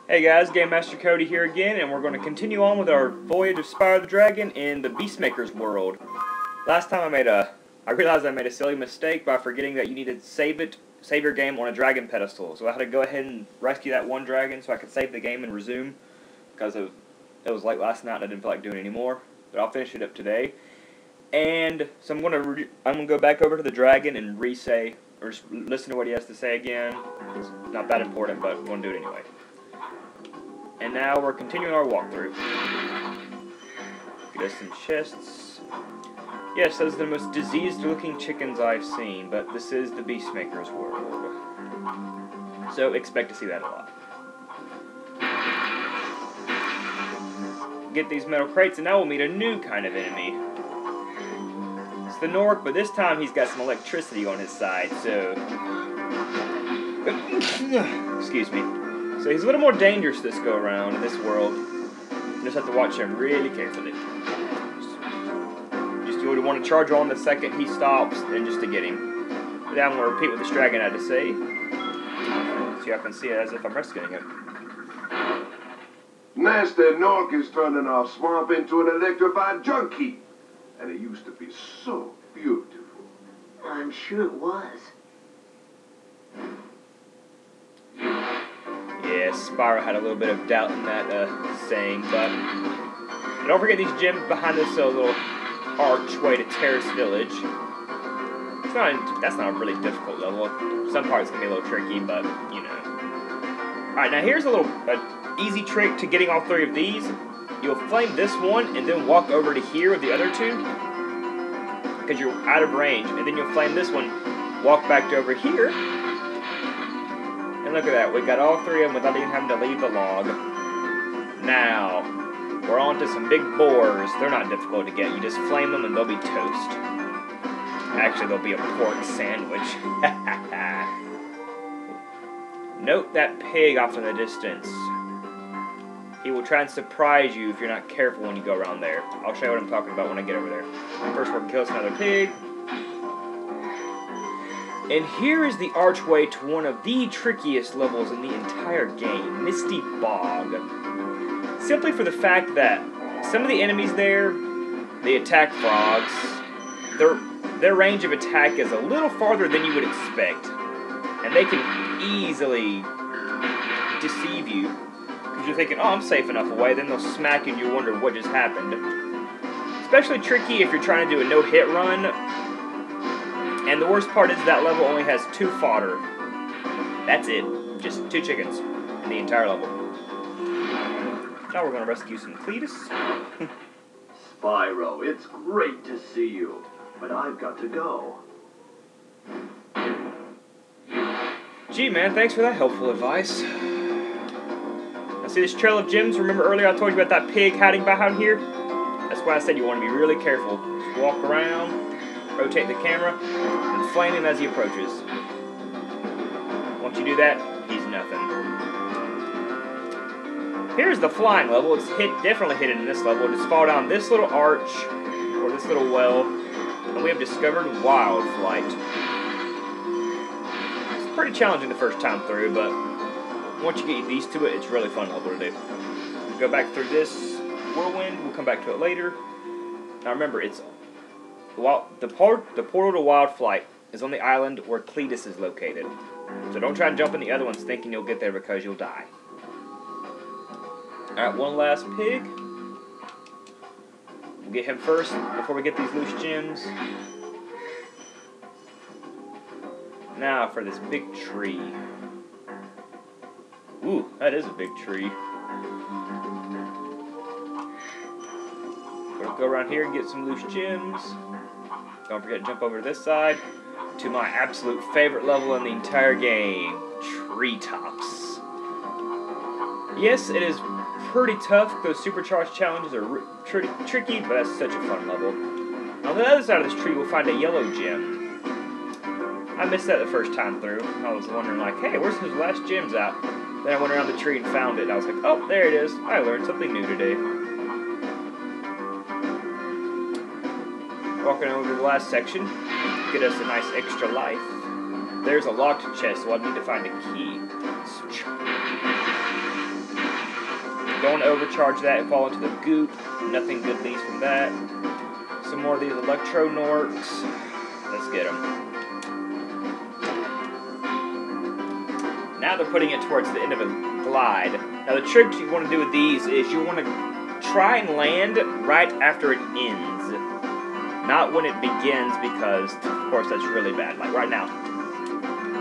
Hey guys, Game Master Cody here again, and we're going to continue on with our voyage of Spyro the Dragon in the Beastmaker's world. Last time I realized I made a silly mistake by forgetting that you need to save your game on a dragon pedestal. So I had to go ahead and rescue that one dragon so I could save the game and resume, because it was late last night and I didn't feel like doing it anymore. But I'll finish it up today. And so I'm gonna go back over to the dragon and re-say, or just listen to what he has to say again. It's not that important, but I'm gonna do it anyway. And now we're continuing our walkthrough. Get us some chests. Yes, those are the most diseased-looking chickens I've seen, but this is the Beastmaker's world. So expect to see that a lot. Get these metal crates, and now we'll meet a new kind of enemy. It's the Nork, but this time he's got some electricity on his side, so... Excuse me. So he's a little more dangerous this go-around in this world. You just have to watch him really carefully. Just you would want to charge on the second he stops, and just to get him. But now I'm going to repeat what this dragon had to say. So you can see it as if I'm rescuing him. Master Nork is turning our swamp into an electrified junk heap. And it used to be so beautiful. I'm sure it was. Yeah, Spyro had a little bit of doubt in that saying, but don't forget these gems behind this little archway to Terrace Village. That's not a really difficult level. Some parts can be a little tricky, but you know. Alright, now here's an easy trick to getting all three of these. You'll flame this one and then walk over to here with the other two, because you're out of range, and then you'll flame this one, walk back to over here. And look at that, we got all three of them without even having to leave the log. Now, we're on to some big boars. They're not difficult to get. You just flame them and they'll be toast. Actually, they'll be a pork sandwich. Note that pig off in the distance. He will try and surprise you if you're not careful when you go around there. I'll show you what I'm talking about when I get over there. First, we're going to kill us another pig. And here is the archway to one of the trickiest levels in the entire game, Misty Bog. Simply for the fact that some of the enemies there, they attack frogs. Their range of attack is a little farther than you would expect. And they can easily deceive you. Because you're thinking, oh, I'm safe enough away. Then they'll smack you and you wonder what just happened. Especially tricky if you're trying to do a no-hit run. And the worst part is that level only has 2 fodder. That's it. Just 2 chickens in the entire level. Now we're going to rescue some Cletus. Spyro, it's great to see you, but I've got to go. Gee, man, thanks for that helpful advice. Now see this trail of gems? Remember earlier I told you about that pig hiding behind here? That's why I said you want to be really careful. Just walk around. Rotate the camera, and flame him as he approaches. Once you do that, he's nothing. Here's the flying level. It's definitely hidden in this level. Just fall down this little arch, or this little well, and we have discovered wild flight. It's pretty challenging the first time through, but once you get used to it, it's really fun level to do. We'll go back through this whirlwind. We'll come back to it later. Now remember, the portal to Wild Flight is on the island where Cletus is located. So don't try and jump in the other ones thinking you'll get there because you'll die. Alright, one last pig. We'll get him first before we get these loose gems. Now for this big tree. Ooh, that is a big tree. We'll go around here and get some loose gems. Don't forget to jump over to this side to my absolute favorite level in the entire game, Treetops. Yes, it is pretty tough. Those supercharged challenges are tricky, but that's such a fun level. On the other side of this tree, we'll find a yellow gem. I missed that the first time through. I was wondering, like, hey, where's those last gems at? Then I went around the tree and found it, and I was like, oh, there it is. I learned something new today. Walking over to the last section, get us a nice extra life. There's a locked chest, so I need to find a key. Don't want to overcharge that and fall into the goop. Nothing good leaves from that. Some more of these Electro Norks. Let's get them. Now they're putting it towards the end of a glide. Now the trick you want to do with these is you want to try and land right after it ends. Not when it begins, because, of course, that's really bad. Like right now.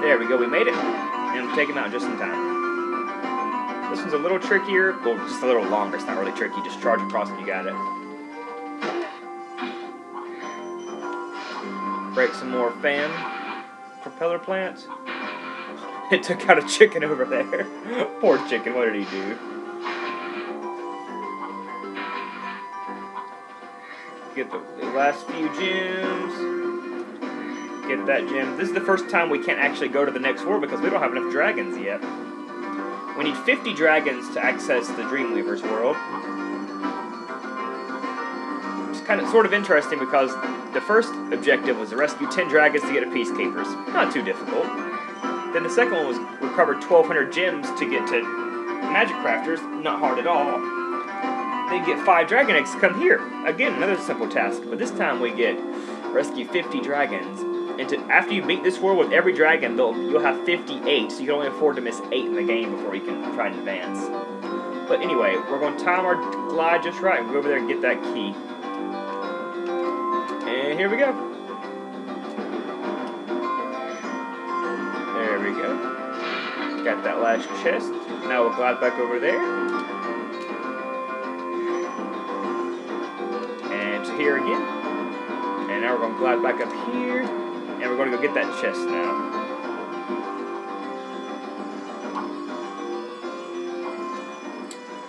There we go, we made it. And we take him out just in time. This one's a little trickier. Well, just a little longer. It's not really tricky. Just charge across and you got it. Break some more fan propeller plants. It took out a chicken over there. Poor chicken, what did he do? Get the last few gems. Get that gem. This is the first time we can't actually go to the next world because we don't have enough dragons yet. We need 50 dragons to access the Dreamweaver's world. It's kind of sort of interesting because the first objective was to rescue 10 dragons to get a Peacekeepers. Not too difficult. Then the second one was recover 1,200 gems to get to Magic Crafters. Not hard at all. Then get 5 dragon eggs to come here. Again, another simple task. But this time we get rescue 50 dragons. And after you beat this world with every dragon, you'll have 58. So you can only afford to miss 8 in the game before you can try and advance. But anyway, we're going to time our glide just right and go over there and get that key. And here we go. There we go. Got that last chest. Now we'll glide back over there. And to here again. And now we're going to glide back up here. And we're going to go get that chest now.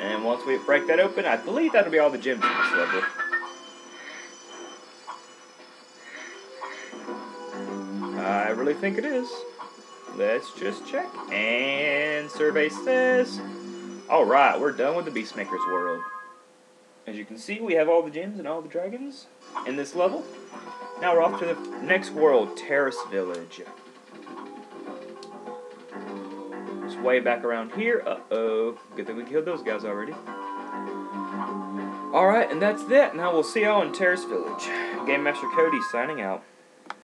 And once we break that open, I believe that'll be all the gems in this level. I really think it is. Let's just check. And survey says, alright, we're done with the Beastmaker's world. As you can see, we have all the gems and all the dragons in this level. Now we're off to the next world, Terrace Village. It's way back around here. Uh-oh. Good thing we killed those guys already. Alright, and that's that. Now we'll see y'all in Terrace Village. Game Master Cody signing out.